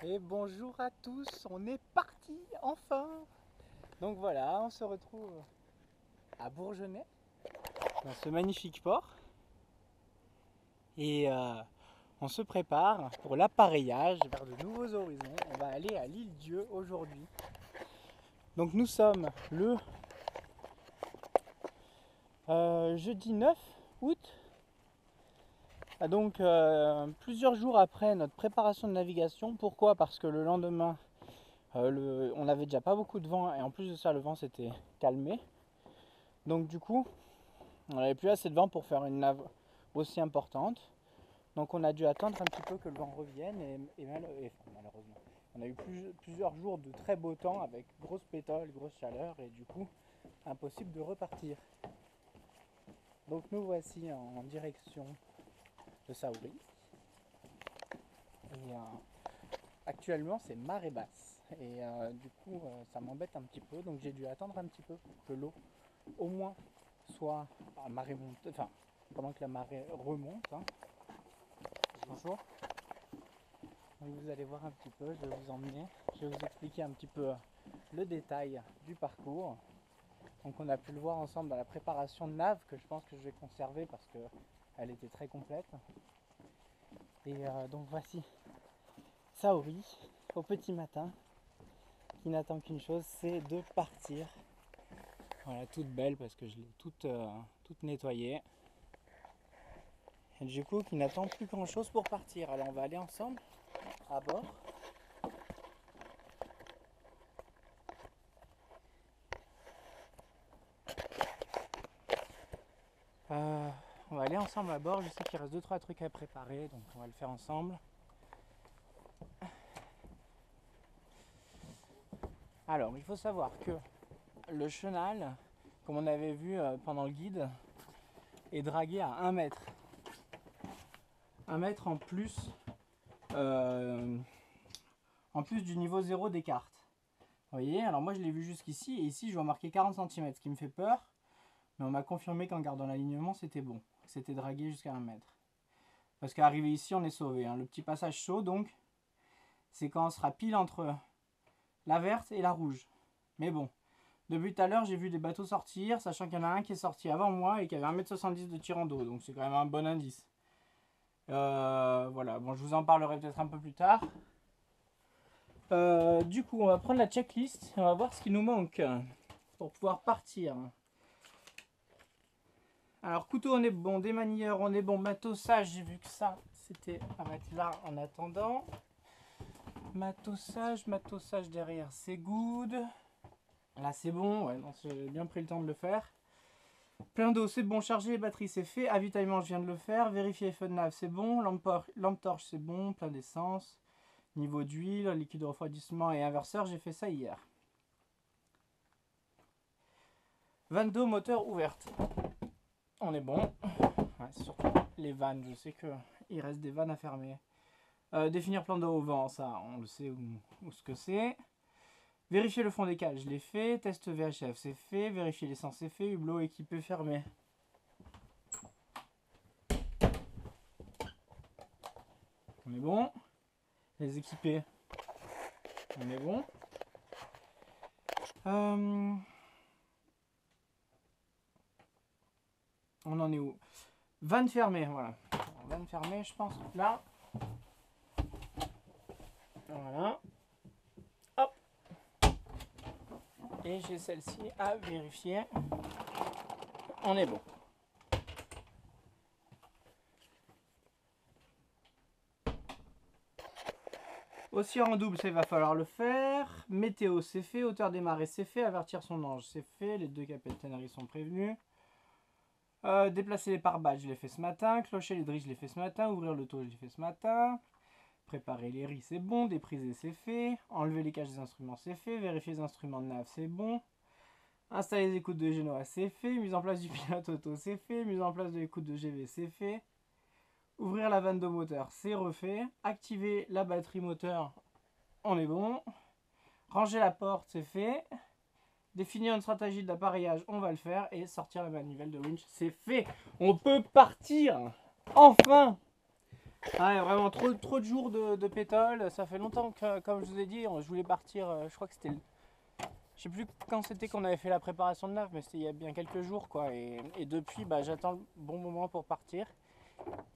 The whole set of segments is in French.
Et bonjour à tous, on est parti enfin. Donc voilà, on se retrouve à Bourgenais, dans ce magnifique port. Et on se prépare pour l'appareillage vers de nouveaux horizons. On va aller à l'île Dieu aujourd'hui. Donc nous sommes le jeudi 9 août. Donc plusieurs jours après notre préparation de navigation. Pourquoi? Parce que le lendemain, on n'avait déjà pas beaucoup de vent et en plus de ça le vent s'était calmé. Donc du coup on n'avait plus assez de vent pour faire une nave aussi importante. Donc on a dû attendre un petit peu que le vent revienne et malheureusement on a eu plusieurs jours de très beau temps avec grosse pétole, grosse chaleur et du coup impossible de repartir. Donc nous voici en direction de Saouri. Et actuellement c'est marée basse et du coup ça m'embête un petit peu, donc j'ai dû attendre un petit peu pour que l'eau au moins soit à marée montée, enfin pendant que la marée remonte. Bonjour. Donc vous allez voir un petit peu, je vais vous emmener, je vais vous expliquer un petit peu le détail du parcours. Donc on a pu le voir ensemble dans la préparation de nave que je pense que je vais conserver parce qu'elle était très complète. Et donc voici Saouri au petit matin qui n'attend qu'une chose, c'est de partir. Voilà, toute belle parce que je l'ai toute nettoyée. Et du coup qui n'attend plus grand chose pour partir. Alors on va aller ensemble à bord. On va aller ensemble à bord. Je sais qu'il reste 2-3 trucs à préparer, donc on va le faire ensemble. Alors il faut savoir que le chenal, comme on avait vu pendant le guide, est dragué à 1 mètre. 1 mètre en plus du niveau 0 des cartes. Vous voyez, alors moi je l'ai vu jusqu'ici et ici je vois marqué 40 cm, ce qui me fait peur. Mais on m'a confirmé qu'en gardant l'alignement c'était bon, c'était dragué jusqu'à 1 mètre. Parce qu'arrivé ici on est sauvé. Le petit passage chaud donc, c'est quand on sera pile entre la verte et la rouge. Mais bon, depuis tout à l'heure j'ai vu des bateaux sortir, sachant qu'il y en a un qui est sorti avant moi et qui avait 1,70 m de tirant d'eau, donc c'est quand même un bon indice. Voilà, bon je vous en parlerai peut-être un peu plus tard. Du coup on va prendre la checklist et on va voir ce qui nous manque pour pouvoir partir. Alors couteau on est bon, démanilleur on est bon, matossage j'ai vu que ça c'était à mettre là en attendant. Matossage derrière c'est good. Là c'est bon, ouais, j'ai bien pris le temps de le faire. Plein d'eau c'est bon, charger les batteries c'est fait, avitaillement je viens de le faire, vérifier les feux de nav c'est bon, lampe torche c'est bon, plein d'essence, niveau d'huile, liquide de refroidissement et inverseur j'ai fait ça hier. Vanne d'eau moteur ouverte, on est bon. Ouais, surtout les vannes, je sais qu'il reste des vannes à fermer. Définir plan d'eau au vent, ça on le sait où ce que c'est. Vérifier le fond des cales, je l'ai fait. Test VHF, c'est fait. Vérifier l'essence, c'est fait. Hublot équipé fermé. On est bon. Les équipés, on est bon. On en est où? Vanne fermée, voilà. Vanne fermée, je pense. Là. Voilà. Hop. Et j'ai celle-ci à vérifier. On est bon. Aussi en double, ça il va falloir le faire. Météo, c'est fait. Hauteur des marées, c'est fait. Avertir son ange, c'est fait. Les deux capitaineries sont prévenus. Déplacer les pare-balles, je l'ai fait ce matin. Clocher les drilles, je l'ai fait ce matin. Ouvrir le taux, je l'ai fait ce matin. Préparer les riz, c'est bon. Dépriser, c'est fait. Enlever les caches des instruments, c'est fait. Vérifier les instruments de nav, c'est bon. Installer les écoutes de Genoa, c'est fait. Mise en place du pilote auto, c'est fait. Mise en place de l'écoute de GV, c'est fait. Ouvrir la vanne de moteur, c'est refait. Activer la batterie moteur, on est bon. Ranger la porte, c'est fait. Définir une stratégie d'appareillage, on va le faire. Et sortir la manivelle de winch, c'est fait. On peut partir. Enfin. Ouais, vraiment trop de jours de pétole. Ça fait longtemps que, comme je vous ai dit, je voulais partir. Je crois que c'était, je sais plus quand c'était qu'on avait fait la préparation de neuf, mais c'était il y a bien quelques jours quoi. Et depuis, bah, j'attends le bon moment pour partir.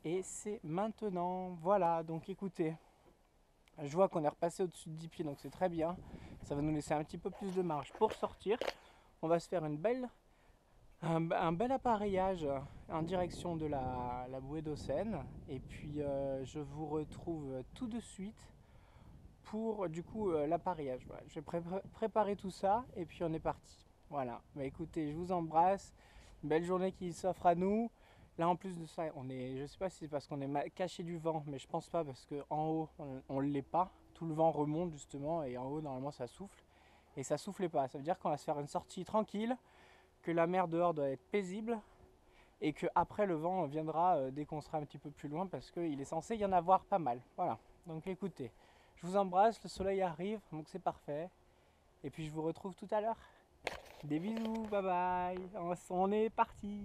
Et c'est maintenant. Voilà. Donc écoutez, je vois qu'on est repassé au-dessus de 10 pieds, donc c'est très bien. Ça va nous laisser un petit peu plus de marge pour sortir. On va se faire un bel appareillage en direction de la bouée d'Auxène. Et puis je vous retrouve tout de suite pour du coup l'appareillage. Voilà. Je vais préparer tout ça et puis on est parti. Voilà. Bah, écoutez, je vous embrasse. Une belle journée qui s'offre à nous. Là en plus de ça, je sais pas si c'est parce qu'on est caché du vent, mais je pense pas parce qu'en haut on l'est pas. Tout le vent remonte justement et en haut normalement ça souffle. Et ça soufflait pas. Ça veut dire qu'on va se faire une sortie tranquille, que la mer dehors doit être paisible et que après le vent viendra dès qu'on sera un petit peu plus loin parce qu'il est censé y en avoir pas mal. Voilà. Donc écoutez, je vous embrasse, le soleil arrive, donc c'est parfait. Et puis je vous retrouve tout à l'heure. Des bisous, bye bye. On est parti.